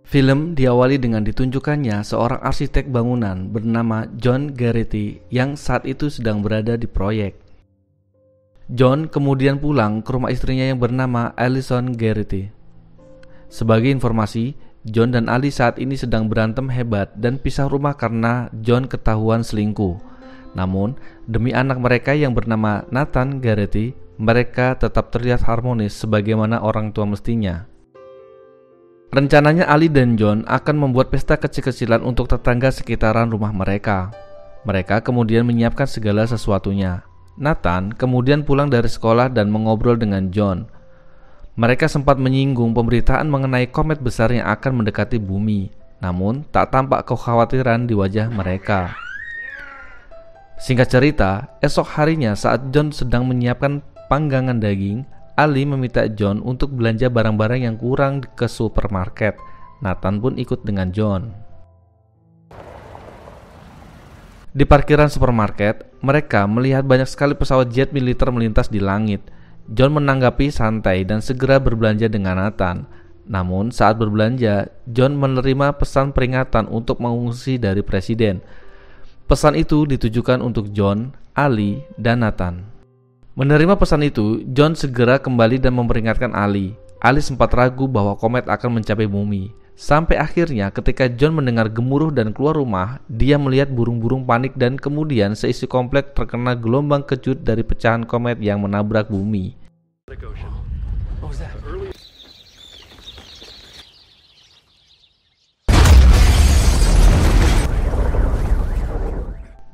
Film diawali dengan ditunjukkannya seorang arsitek bangunan bernama John Garrity yang saat itu sedang berada di proyek. John kemudian pulang ke rumah istrinya yang bernama Alison Garrity. Sebagai informasi, John dan Ali saat ini sedang berantem hebat dan pisah rumah karena John ketahuan selingkuh. Namun, demi anak mereka yang bernama Nathan Garrity, mereka tetap terlihat harmonis sebagaimana orang tua mestinya. Rencananya Ali dan John akan membuat pesta kecil-kecilan untuk tetangga sekitaran rumah mereka. Mereka kemudian menyiapkan segala sesuatunya. Nathan kemudian pulang dari sekolah dan mengobrol dengan John. Mereka sempat menyinggung pemberitaan mengenai komet besar yang akan mendekati bumi, namun tak tampak kekhawatiran di wajah mereka. Singkat cerita, esok harinya saat John sedang menyiapkan panggangan daging, Ali meminta John untuk belanja barang-barang yang kurang ke supermarket. Nathan pun ikut dengan John. Di parkiran supermarket, mereka melihat banyak sekali pesawat jet militer melintas di langit. John menanggapi santai dan segera berbelanja dengan Nathan. Namun saat berbelanja, John menerima pesan peringatan untuk mengungsi dari presiden. Pesan itu ditujukan untuk John, Ali, dan Nathan. Menerima pesan itu, John segera kembali dan memperingatkan Ali. Ali sempat ragu bahwa komet akan mencapai bumi. Sampai akhirnya ketika John mendengar gemuruh dan keluar rumah, dia melihat burung-burung panik dan kemudian seisi komplek terkena gelombang kejut dari pecahan komet yang menabrak bumi.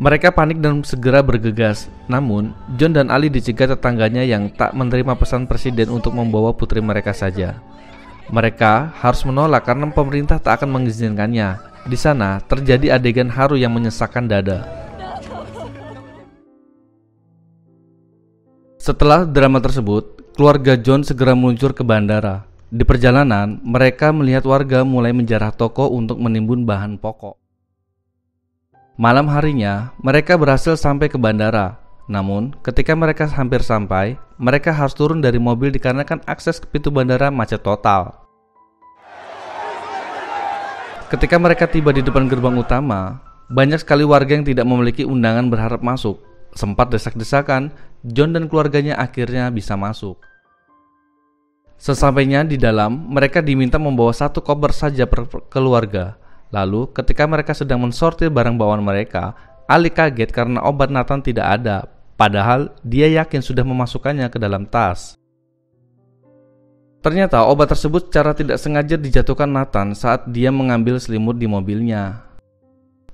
Mereka panik dan segera bergegas. Namun, John dan Ali dicegat tetangganya yang tak menerima pesan presiden untuk membawa putri mereka saja. Mereka harus menolak karena pemerintah tak akan mengizinkannya. Di sana terjadi adegan haru yang menyesakkan dada. Setelah drama tersebut, keluarga John segera meluncur ke bandara. Di perjalanan, mereka melihat warga mulai menjarah toko untuk menimbun bahan pokok. Malam harinya, mereka berhasil sampai ke bandara. Namun, ketika mereka hampir sampai, mereka harus turun dari mobil dikarenakan akses ke pintu bandara macet total. Ketika mereka tiba di depan gerbang utama, banyak sekali warga yang tidak memiliki undangan berharap masuk. Sempat desak-desakan, John dan keluarganya akhirnya bisa masuk. Sesampainya di dalam, mereka diminta membawa satu koper saja per keluarga. Lalu, ketika mereka sedang mensortir barang bawaan mereka, Ali kaget karena obat Nathan tidak ada, padahal dia yakin sudah memasukkannya ke dalam tas. Ternyata obat tersebut secara tidak sengaja dijatuhkan Nathan saat dia mengambil selimut di mobilnya.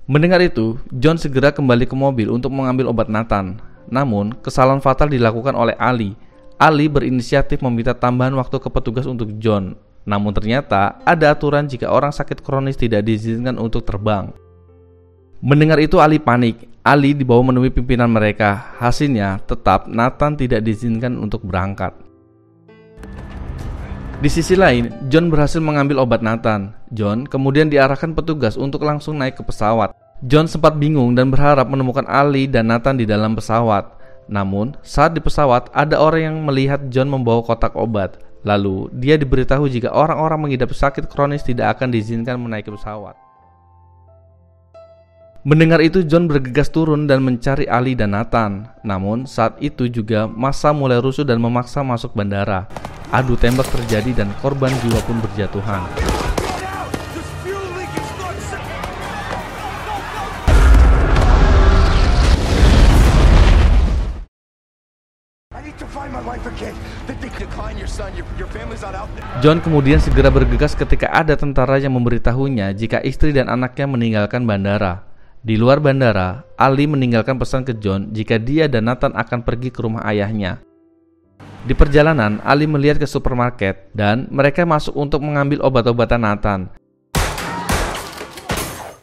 Mendengar itu, John segera kembali ke mobil untuk mengambil obat Nathan. Namun, kesalahan fatal dilakukan oleh Ali. Ali berinisiatif meminta tambahan waktu ke petugas untuk John. Namun ternyata ada aturan jika orang sakit kronis tidak diizinkan untuk terbang. Mendengar itu Ali panik. Ali dibawa menemui pimpinan mereka. Hasilnya tetap Nathan tidak diizinkan untuk berangkat. Di sisi lain, John berhasil mengambil obat Nathan. John kemudian diarahkan petugas untuk langsung naik ke pesawat. John sempat bingung dan berharap menemukan Ali dan Nathan di dalam pesawat. Namun saat di pesawat ada orang yang melihat John membawa kotak obat. Lalu, dia diberitahu jika orang-orang mengidap sakit kronis tidak akan diizinkan menaiki pesawat. Mendengar itu, John bergegas turun dan mencari Ali dan Nathan. Namun, saat itu juga massa mulai rusuh dan memaksa masuk bandara. Adu tembak terjadi dan korban jiwa pun berjatuhan. John kemudian segera bergegas ketika ada tentara yang memberitahunya jika istri dan anaknya meninggalkan bandara. Di luar bandara, Ali meninggalkan pesan ke John jika dia dan Nathan akan pergi ke rumah ayahnya. Di perjalanan, Ali melihat ke supermarket dan mereka masuk untuk mengambil obat-obatan Nathan.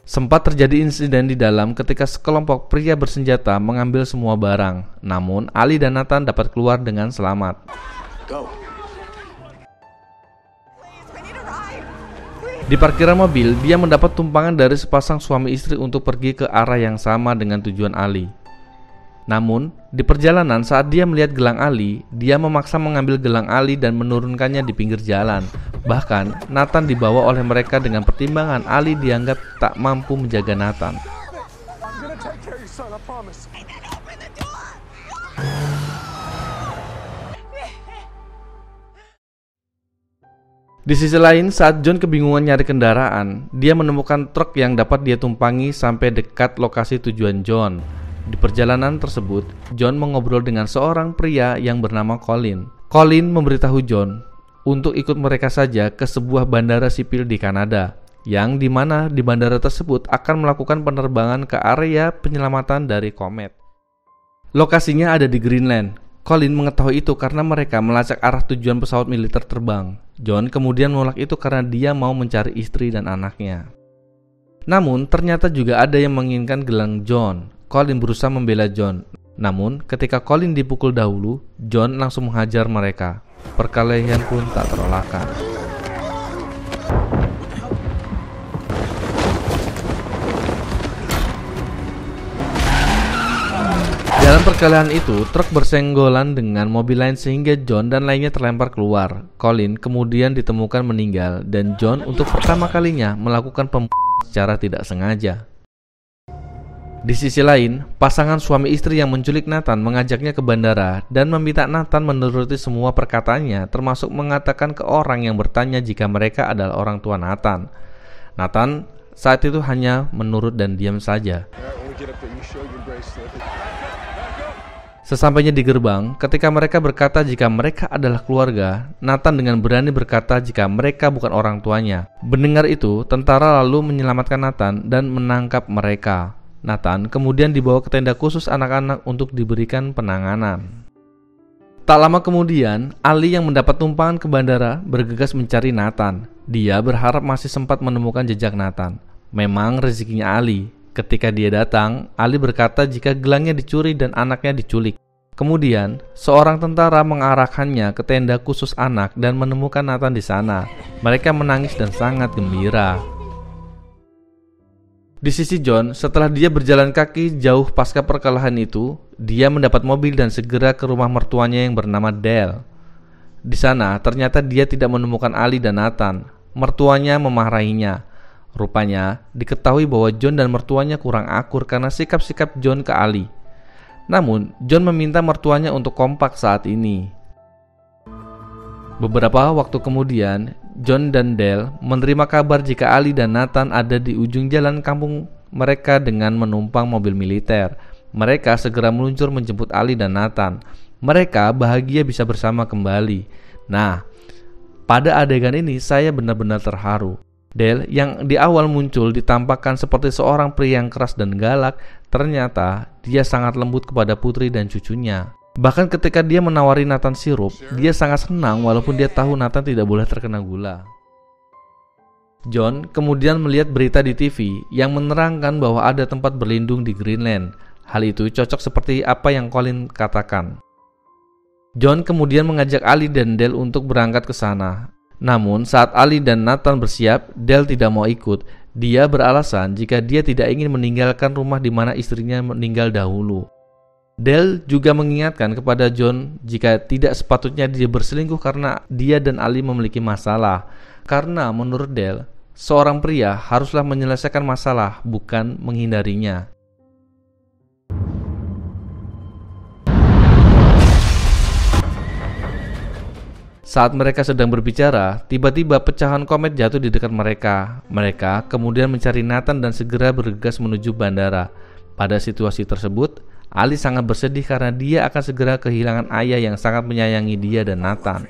Sempat terjadi insiden di dalam ketika sekelompok pria bersenjata mengambil semua barang. Namun, Ali dan Nathan dapat keluar dengan selamat. Di parkiran mobil, dia mendapat tumpangan dari sepasang suami istri untuk pergi ke arah yang sama dengan tujuan Ali. Namun, di perjalanan saat dia melihat gelang Ali, dia memaksa mengambil gelang Ali dan menurunkannya di pinggir jalan. Bahkan, Nathan dibawa oleh mereka dengan pertimbangan Ali dianggap tak mampu menjaga Nathan. Di sisi lain, saat John kebingungan nyari kendaraan, dia menemukan truk yang dapat dia tumpangi sampai dekat lokasi tujuan John. Di perjalanan tersebut, John mengobrol dengan seorang pria yang bernama Colin. Colin memberitahu John untuk ikut mereka saja ke sebuah bandara sipil di Kanada, yang dimana di bandara tersebut akan melakukan penerbangan ke area penyelamatan dari komet. Lokasinya ada di Greenland. Colin mengetahui itu karena mereka melacak arah tujuan pesawat militer terbang. John kemudian menolak itu karena dia mau mencari istri dan anaknya. Namun ternyata juga ada yang menginginkan gelang John. Colin berusaha membela John. Namun ketika Colin dipukul dahulu, John langsung menghajar mereka. Perkelahian pun tak terelakkan. Dalam perkelahian itu, truk bersenggolan dengan mobil lain sehingga John dan lainnya terlempar keluar. Colin kemudian ditemukan meninggal dan John untuk pertama kalinya melakukan pembunuhan secara tidak sengaja. Di sisi lain, pasangan suami istri yang menculik Nathan mengajaknya ke bandara dan meminta Nathan menuruti semua perkataannya, termasuk mengatakan ke orang yang bertanya jika mereka adalah orang tua Nathan. Nathan saat itu hanya menurut dan diam saja. Sesampainya di gerbang, ketika mereka berkata jika mereka adalah keluarga, Nathan dengan berani berkata jika mereka bukan orang tuanya. Mendengar itu, tentara lalu menyelamatkan Nathan dan menangkap mereka. Nathan kemudian dibawa ke tenda khusus anak-anak untuk diberikan penanganan. Tak lama kemudian, Ali yang mendapat tumpangan ke bandara bergegas mencari Nathan. Dia berharap masih sempat menemukan jejak Nathan. Memang rezekinya Ali. Ketika dia datang, Ali berkata jika gelangnya dicuri dan anaknya diculik. Kemudian, seorang tentara mengarahkannya ke tenda khusus anak dan menemukan Nathan di sana. Mereka menangis dan sangat gembira. Di sisi John, setelah dia berjalan kaki jauh pasca perkelahian itu, dia mendapat mobil dan segera ke rumah mertuanya yang bernama Dale. Di sana, ternyata dia tidak menemukan Ali dan Nathan. Mertuanya memarahinya. Rupanya, diketahui bahwa John dan mertuanya kurang akur karena sikap-sikap John ke Ali. Namun, John meminta mertuanya untuk kompak saat ini. Beberapa waktu kemudian, John dan Dale menerima kabar jika Ali dan Nathan ada di ujung jalan kampung mereka dengan menumpang mobil militer. Mereka segera meluncur menjemput Ali dan Nathan. Mereka bahagia bisa bersama kembali. Nah, pada adegan ini saya benar-benar terharu. Dale yang di awal muncul ditampakkan seperti seorang pria yang keras dan galak, ternyata dia sangat lembut kepada putri dan cucunya. Bahkan ketika dia menawari Nathan sirup, dia sangat senang walaupun dia tahu Nathan tidak boleh terkena gula. John kemudian melihat berita di TV yang menerangkan bahwa ada tempat berlindung di Greenland. Hal itu cocok seperti apa yang Colin katakan. John kemudian mengajak Ali dan Dale untuk berangkat ke sana. Namun saat Ali dan Nathan bersiap, Dale tidak mau ikut. Dia beralasan jika dia tidak ingin meninggalkan rumah di mana istrinya meninggal dahulu. Dale juga mengingatkan kepada John jika tidak sepatutnya dia berselingkuh karena dia dan Ali memiliki masalah. Karena menurut Dale, seorang pria haruslah menyelesaikan masalah, bukan menghindarinya. Saat mereka sedang berbicara, tiba-tiba pecahan komet jatuh di dekat mereka. Mereka kemudian mencari Nathan dan segera bergegas menuju bandara. Pada situasi tersebut, Ali sangat bersedih karena dia akan segera kehilangan ayah yang sangat menyayangi dia dan Nathan.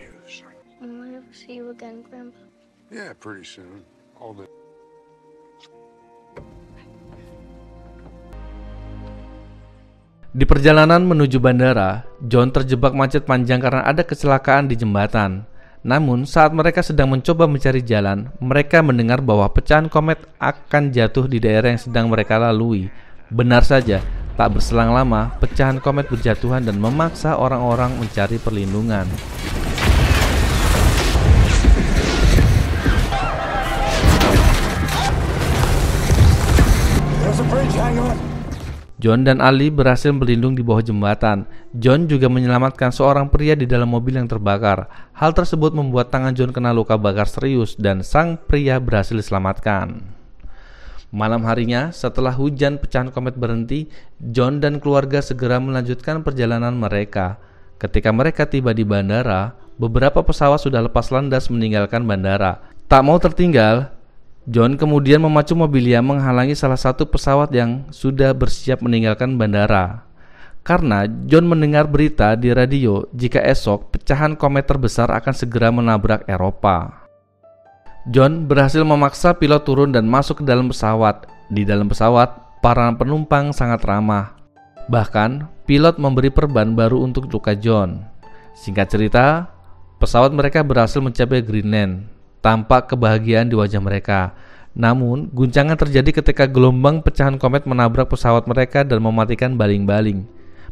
Di perjalanan menuju bandara, John terjebak macet panjang karena ada kecelakaan di jembatan. Namun, saat mereka sedang mencoba mencari jalan, mereka mendengar bahwa pecahan komet akan jatuh di daerah yang sedang mereka lalui. Benar saja, tak berselang lama, pecahan komet berjatuhan dan memaksa orang-orang mencari perlindungan. John dan Ali berhasil berlindung di bawah jembatan. John juga menyelamatkan seorang pria di dalam mobil yang terbakar. Hal tersebut membuat tangan John kena luka bakar serius dan sang pria berhasil diselamatkan. Malam harinya, setelah hujan pecahan komet berhenti, John dan keluarga segera melanjutkan perjalanan mereka. Ketika mereka tiba di bandara, beberapa pesawat sudah lepas landas meninggalkan bandara. Tak mau tertinggal, John kemudian memacu mobilnya menghalangi salah satu pesawat yang sudah bersiap meninggalkan bandara. Karena John mendengar berita di radio jika esok pecahan komet terbesar akan segera menabrak Eropa. John berhasil memaksa pilot turun dan masuk ke dalam pesawat. Di dalam pesawat, para penumpang sangat ramah. Bahkan, pilot memberi perban baru untuk luka John. Singkat cerita, pesawat mereka berhasil mencapai Greenland. Tampak kebahagiaan di wajah mereka. Namun, guncangan terjadi ketika gelombang pecahan komet menabrak pesawat mereka dan mematikan baling-baling.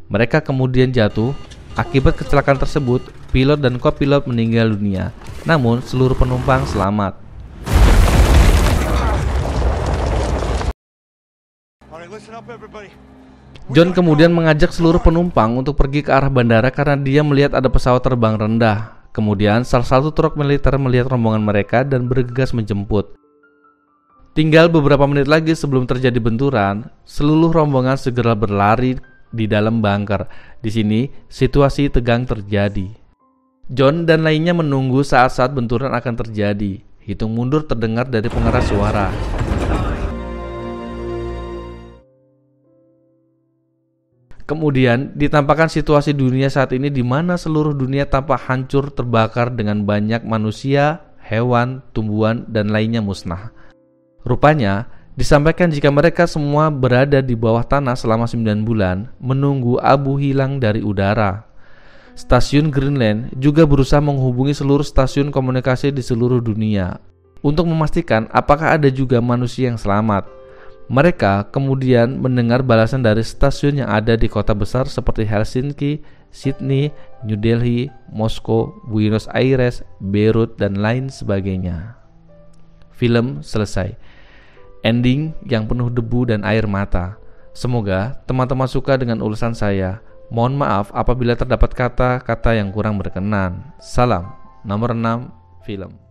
Mereka kemudian jatuh. Akibat kecelakaan tersebut, pilot dan kopilot meninggal dunia. Namun, seluruh penumpang selamat. John kemudian mengajak seluruh penumpang untuk pergi ke arah bandara karena dia melihat ada pesawat terbang rendah. Kemudian salah satu truk militer melihat rombongan mereka dan bergegas menjemput. Tinggal beberapa menit lagi sebelum terjadi benturan, seluruh rombongan segera berlari di dalam bunker. Di sini situasi tegang terjadi. John dan lainnya menunggu saat-saat benturan akan terjadi. Hitung mundur terdengar dari pengeras suara. Kemudian ditampakkan situasi dunia saat ini di mana seluruh dunia tampak hancur terbakar dengan banyak manusia, hewan, tumbuhan, dan lainnya musnah. Rupanya, disampaikan jika mereka semua berada di bawah tanah selama 9 bulan, menunggu abu hilang dari udara. Stasiun Greenland juga berusaha menghubungi seluruh stasiun komunikasi di seluruh dunia untuk memastikan apakah ada juga manusia yang selamat. Mereka kemudian mendengar balasan dari stasiun yang ada di kota besar seperti Helsinki, Sydney, New Delhi, Moskow, Buenos Aires, Beirut, dan lain sebagainya. Film selesai. Ending yang penuh debu dan air mata. Semoga teman-teman suka dengan ulasan saya. Mohon maaf apabila terdapat kata-kata yang kurang berkenan. Salam, nomor 6, film.